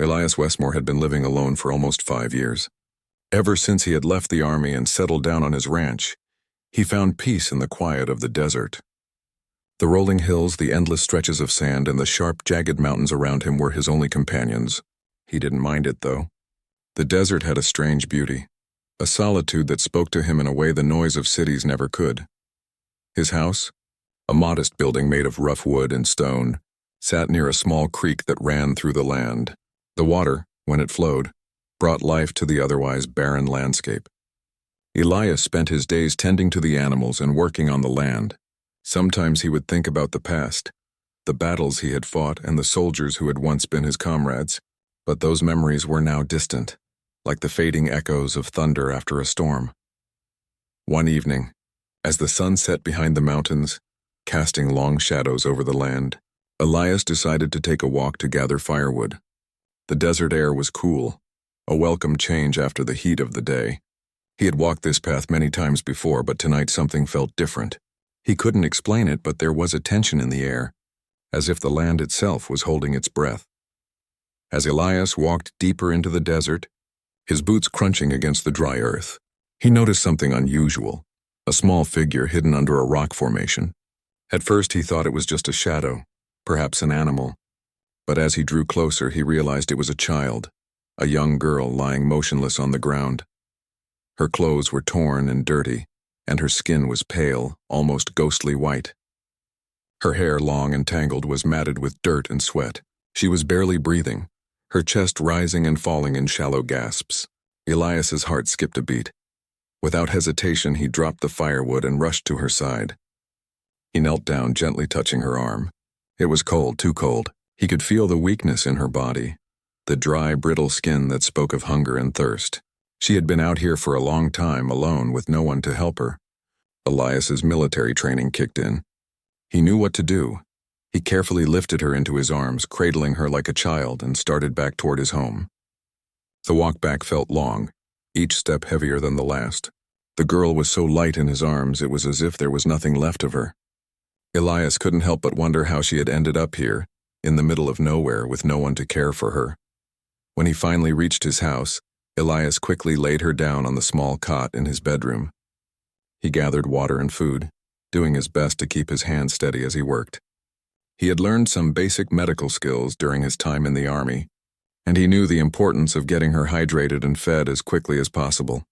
Elias Westmore had been living alone for almost 5 years. Ever since he had left the army and settled down on his ranch, he found peace in the quiet of the desert. The rolling hills, the endless stretches of sand, and the sharp, jagged mountains around him were his only companions. He didn't mind it, though. The desert had a strange beauty, a solitude that spoke to him in a way the noise of cities never could. His house, a modest building made of rough wood and stone, sat near a small creek that ran through the land. The water, when it flowed, brought life to the otherwise barren landscape. Elias spent his days tending to the animals and working on the land. Sometimes he would think about the past, the battles he had fought and the soldiers who had once been his comrades, but those memories were now distant, like the fading echoes of thunder after a storm. One evening, as the sun set behind the mountains, casting long shadows over the land, Elias decided to take a walk to gather firewood. The desert air was cool, a welcome change after the heat of the day. He had walked this path many times before, but tonight something felt different. He couldn't explain it, but there was a tension in the air, as if the land itself was holding its breath. As Elias walked deeper into the desert, his boots crunching against the dry earth, he noticed something unusual, a small figure hidden under a rock formation. At first he thought it was just a shadow, perhaps an animal, but as he drew closer he realized it was a child, a young girl lying motionless on the ground. Her clothes were torn and dirty, and her skin was pale, almost ghostly white. Her hair, long and tangled, was matted with dirt and sweat. She was barely breathing, her chest rising and falling in shallow gasps. Elias's heart skipped a beat. Without hesitation, he dropped the firewood and rushed to her side. He knelt down, gently touching her arm. It was cold, too cold. He could feel the weakness in her body, the dry, brittle skin that spoke of hunger and thirst. She had been out here for a long time, alone, with no one to help her. Elias's military training kicked in. He knew what to do. He carefully lifted her into his arms, cradling her like a child, and started back toward his home. The walk back felt long, each step heavier than the last. The girl was so light in his arms it was as if there was nothing left of her. Elias couldn't help but wonder how she had ended up here, in the middle of nowhere, with no one to care for her. When he finally reached his house, Elias quickly laid her down on the small cot in his bedroom. He gathered water and food, doing his best to keep his hands steady as he worked. He had learned some basic medical skills during his time in the army, and he knew the importance of getting her hydrated and fed as quickly as possible.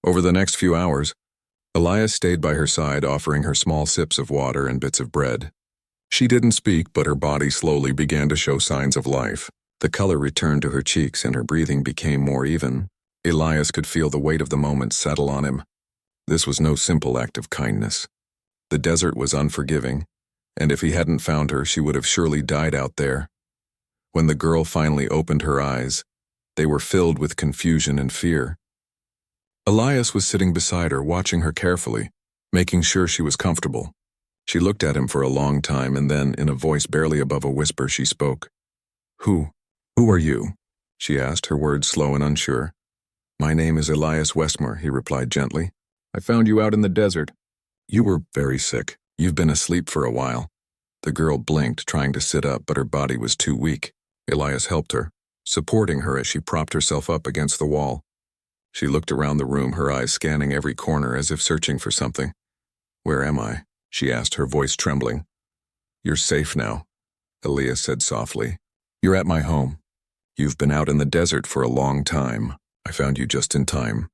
Over the next few hours, Elias stayed by her side, offering her small sips of water and bits of bread. She didn't speak, but her body slowly began to show signs of life. The color returned to her cheeks and her breathing became more even. Elias could feel the weight of the moment settle on him. This was no simple act of kindness. The desert was unforgiving, and if he hadn't found her, she would have surely died out there. When the girl finally opened her eyes, they were filled with confusion and fear. Elias was sitting beside her, watching her carefully, making sure she was comfortable. She looked at him for a long time, and then, in a voice barely above a whisper, she spoke. Who are you?" she asked, her words slow and unsure. "My name is Elias Westmore," he replied gently. "I found you out in the desert. You were very sick. You've been asleep for a while." The girl blinked, trying to sit up, but her body was too weak. Elias helped her, supporting her as she propped herself up against the wall. She looked around the room, her eyes scanning every corner as if searching for something. "Where am I?" she asked, her voice trembling. "You're safe now," Elias said softly. "You're at my home. You've been out in the desert for a long time. I found you just in time."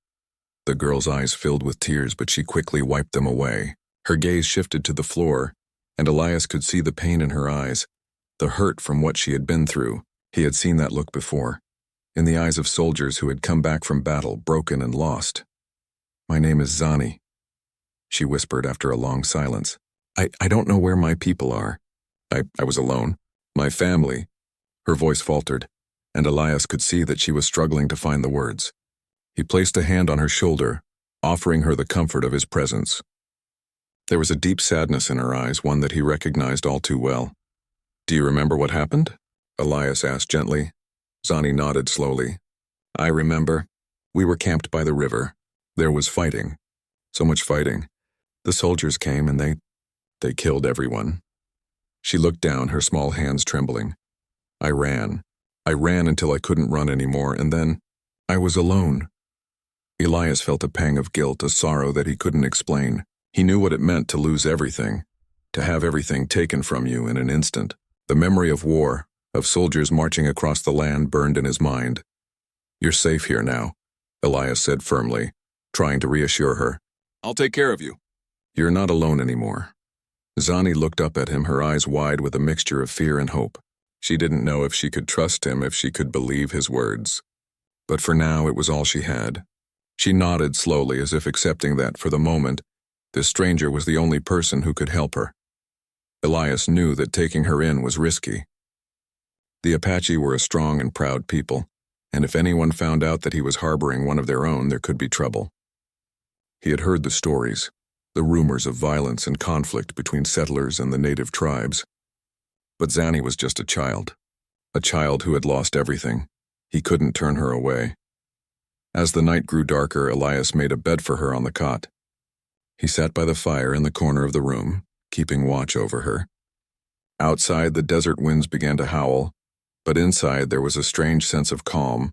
The girl's eyes filled with tears, but she quickly wiped them away. Her gaze shifted to the floor, and Elias could see the pain in her eyes, the hurt from what she had been through. He had seen that look before, in the eyes of soldiers who had come back from battle, broken and lost. "My name is Zani," she whispered after a long silence. I don't know where my people are. I was alone. My family." Her voice faltered, and Elias could see that she was struggling to find the words. He placed a hand on her shoulder, offering her the comfort of his presence. There was a deep sadness in her eyes, one that he recognized all too well. "Do you remember what happened?" Elias asked gently. Zani nodded slowly. "I remember. We were camped by the river. There was fighting. So much fighting. The soldiers came and they killed everyone." She looked down, her small hands trembling. "I ran. I ran until I couldn't run anymore, and then I was alone. Elias felt a pang of guilt, a sorrow that he couldn't explain. He knew what it meant to lose everything, to have everything taken from you in an instant. The memory of war, of soldiers marching across the land, burned in his mind. "You're safe here now," Elias said firmly, trying to reassure her. "I'll take care of you." "You're not alone anymore." Zani looked up at him, her eyes wide with a mixture of fear and hope. She didn't know if she could trust him, if she could believe his words. But for now, it was all she had. She nodded slowly, as if accepting that, for the moment, this stranger was the only person who could help her. Elias knew that taking her in was risky. The Apache were a strong and proud people, and if anyone found out that he was harboring one of their own, there could be trouble. He had heard the stories, the rumors of violence and conflict between settlers and the native tribes. But Zani was just a child who had lost everything. He couldn't turn her away. As the night grew darker, Elias made a bed for her on the cot. He sat by the fire in the corner of the room, keeping watch over her. Outside, the desert winds began to howl, but inside there was a strange sense of calm.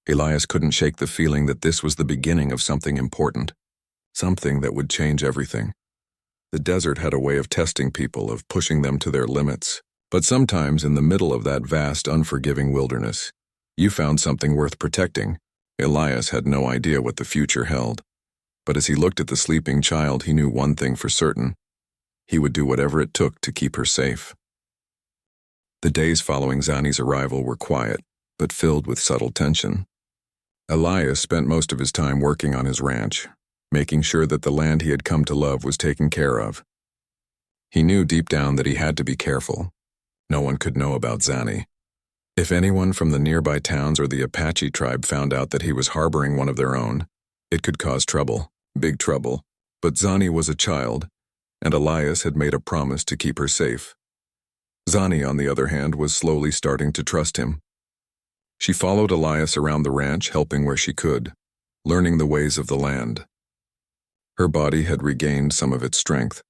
Elias couldn't shake the feeling that this was the beginning of something important, something that would change everything. The desert had a way of testing people, of pushing them to their limits. But sometimes in the middle of that vast, unforgiving wilderness, you found something worth protecting. Elias had no idea what the future held. But as he looked at the sleeping child, he knew one thing for certain. He would do whatever it took to keep her safe. The days following Zani's arrival were quiet, but filled with subtle tension. Elias spent most of his time working on his ranch, making sure that the land he had come to love was taken care of. He knew deep down that he had to be careful. No one could know about Zani. If anyone from the nearby towns or the Apache tribe found out that he was harboring one of their own, it could cause trouble, big trouble. But Zani was a child, and Elias had made a promise to keep her safe. Zani, on the other hand, was slowly starting to trust him. She followed Elias around the ranch, helping where she could, learning the ways of the land. Her body had regained some of its strength,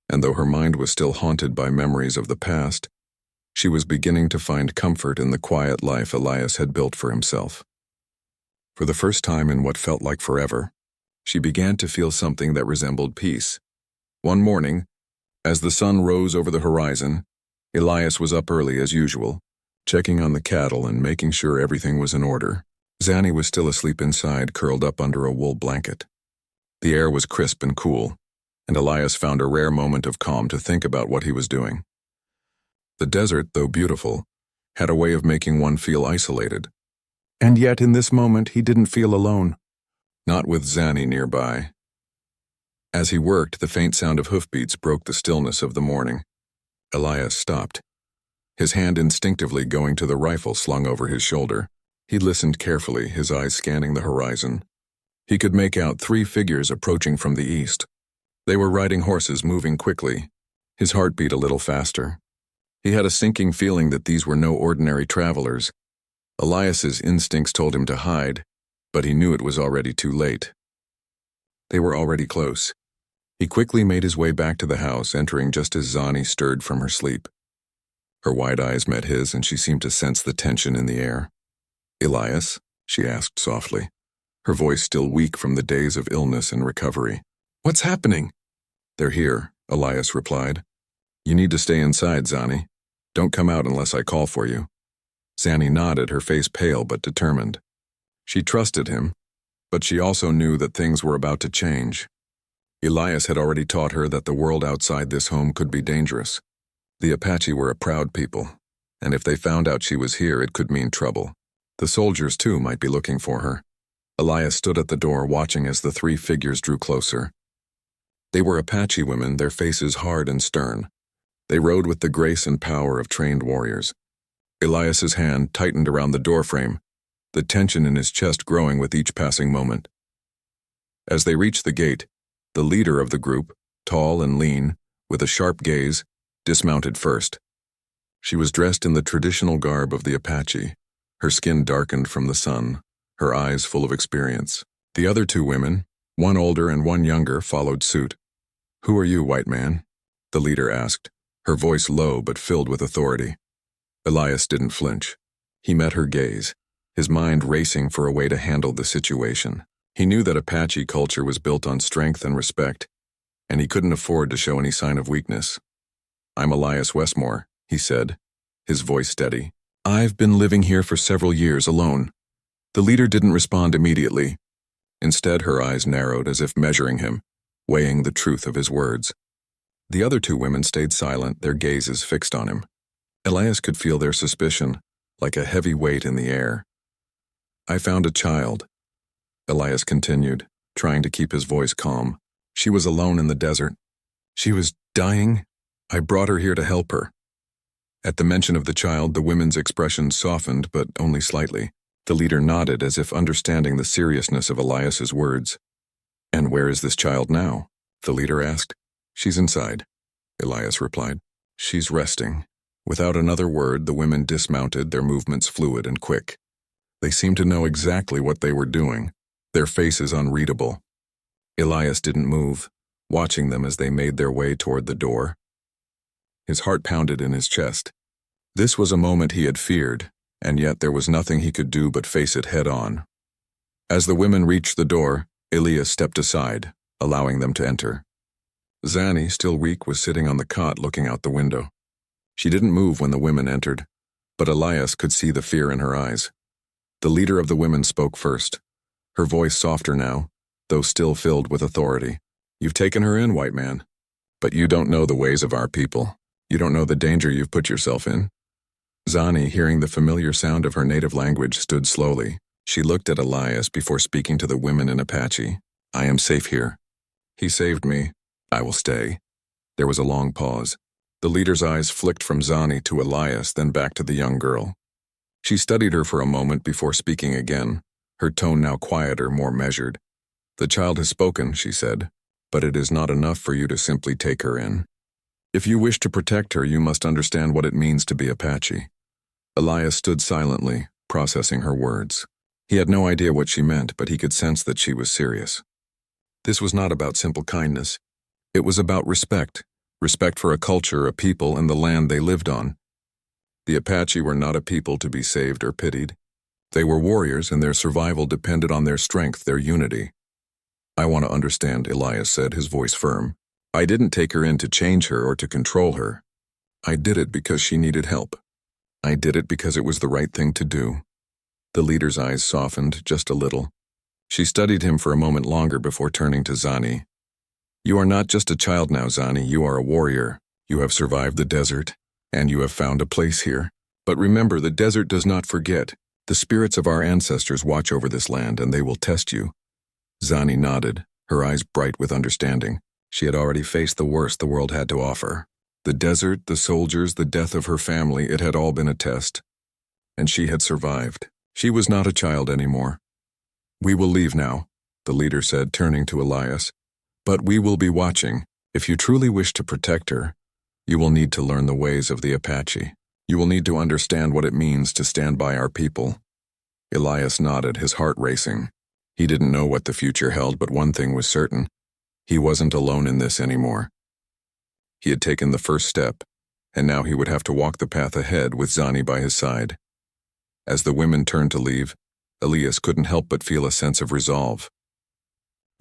and though her mind was still haunted by memories of the past, she was beginning to find comfort in the quiet life Elias had built for himself. For the first time in what felt like forever, she began to feel something that resembled peace. One morning, as the sun rose over the horizon, Elias was up early as usual, checking on the cattle and making sure everything was in order. Zani was still asleep inside, curled up under a wool blanket. The air was crisp and cool, and Elias found a rare moment of calm to think about what he was doing. The desert, though beautiful, had a way of making one feel isolated. And yet in this moment he didn't feel alone. Not with Zani nearby. As he worked, the faint sound of hoofbeats broke the stillness of the morning. Elias stopped, his hand instinctively going to the rifle slung over his shoulder. He listened carefully, his eyes scanning the horizon. He could make out 3 figures approaching from the east. They were riding horses, moving quickly. His heart beat a little faster. He had a sinking feeling that these were no ordinary travelers. Elias's instincts told him to hide, but he knew it was already too late. They were already close. He quickly made his way back to the house, entering just as Zani stirred from her sleep. Her wide eyes met his, and she seemed to sense the tension in the air. "Elias?" she asked softly, her voice still weak from the days of illness and recovery. "What's happening?" "They're here," Elias replied. "You need to stay inside, Zani. Don't come out unless I call for you." Zani nodded, her face pale but determined. She trusted him, but she also knew that things were about to change. Elias had already taught her that the world outside this home could be dangerous. The Apache were a proud people, and if they found out she was here, it could mean trouble. The soldiers, too, might be looking for her. Elias stood at the door, watching as the 3 figures drew closer. They were Apache women, their faces hard and stern. They rode with the grace and power of trained warriors. Elias's hand tightened around the doorframe, the tension in his chest growing with each passing moment. As they reached the gate, the leader of the group, tall and lean, with a sharp gaze, dismounted first. She was dressed in the traditional garb of the Apache, her skin darkened from the sun, her eyes full of experience. The other 2 women, one older and one younger, followed suit. "Who are you, white man?" the leader asked, her voice low but filled with authority. Elias didn't flinch. He met her gaze, his mind racing for a way to handle the situation. He knew that Apache culture was built on strength and respect, and he couldn't afford to show any sign of weakness. "I'm Elias Westmore," he said, his voice steady. "I've been living here for several years alone." The leader didn't respond immediately. Instead, her eyes narrowed as if measuring him, weighing the truth of his words. The other two women stayed silent, their gazes fixed on him. Elias could feel their suspicion, like a heavy weight in the air. "I found a child," Elias continued, trying to keep his voice calm. "She was alone in the desert. She was dying. I brought her here to help her." At the mention of the child, the women's expressions softened, but only slightly. The leader nodded as if understanding the seriousness of Elias's words. "And where is this child now?" the leader asked. "She's inside," Elias replied. "She's resting." Without another word, the women dismounted, their movements fluid and quick. They seemed to know exactly what they were doing, their faces unreadable. Elias didn't move, watching them as they made their way toward the door. His heart pounded in his chest. This was a moment he had feared, and yet there was nothing he could do but face it head-on. As the women reached the door, Elias stepped aside, allowing them to enter. Zanny, still weak, was sitting on the cot looking out the window. She didn't move when the women entered, but Elias could see the fear in her eyes. The leader of the women spoke first, her voice softer now, though still filled with authority. "You've taken her in, white man, but you don't know the ways of our people. You don't know the danger you've put yourself in." Zanny, hearing the familiar sound of her native language, stood slowly. She looked at Elias before speaking to the women in Apache. "I am safe here. He saved me. I will stay." There was a long pause. The leader's eyes flicked from Zanny to Elias, then back to the young girl. She studied her for a moment before speaking again, her tone now quieter, more measured. "The child has spoken," she said, "but it is not enough for you to simply take her in. If you wish to protect her, you must understand what it means to be Apache." Elias stood silently, processing her words. He had no idea what she meant, but he could sense that she was serious. This was not about simple kindness. It was about respect for a culture, a people, and the land they lived on. The Apache were not a people to be saved or pitied. They were warriors, and their survival depended on their strength, their unity. "I want to understand," Elias said, his voice firm. "I didn't take her in to change her or to control her. I did it because she needed help. I did it because it was the right thing to do." The leader's eyes softened just a little. She studied him for a moment longer before turning to Zanny. "You are not just a child now, Zanny. You are a warrior. You have survived the desert, and you have found a place here. But remember, the desert does not forget. The spirits of our ancestors watch over this land, and they will test you." Zanny nodded, her eyes bright with understanding. She had already faced the worst the world had to offer. The desert, the soldiers, the death of her family, it had all been a test. And she had survived. She was not a child anymore. "We will leave now," the leader said, turning to Elias. "But we will be watching. If you truly wish to protect her, you will need to learn the ways of the Apache. You will need to understand what it means to stand by our people." Elias nodded, his heart racing. He didn't know what the future held, but one thing was certain. He wasn't alone in this anymore. He had taken the first step, and now he would have to walk the path ahead with Zanny by his side. As the women turned to leave, Elias couldn't help but feel a sense of resolve.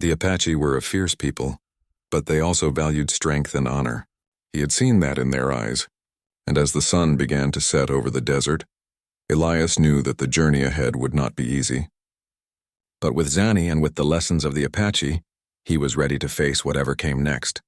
The Apache were a fierce people, but they also valued strength and honor. He had seen that in their eyes, and as the sun began to set over the desert, Elias knew that the journey ahead would not be easy. But with Zanny and with the lessons of the Apache, he was ready to face whatever came next.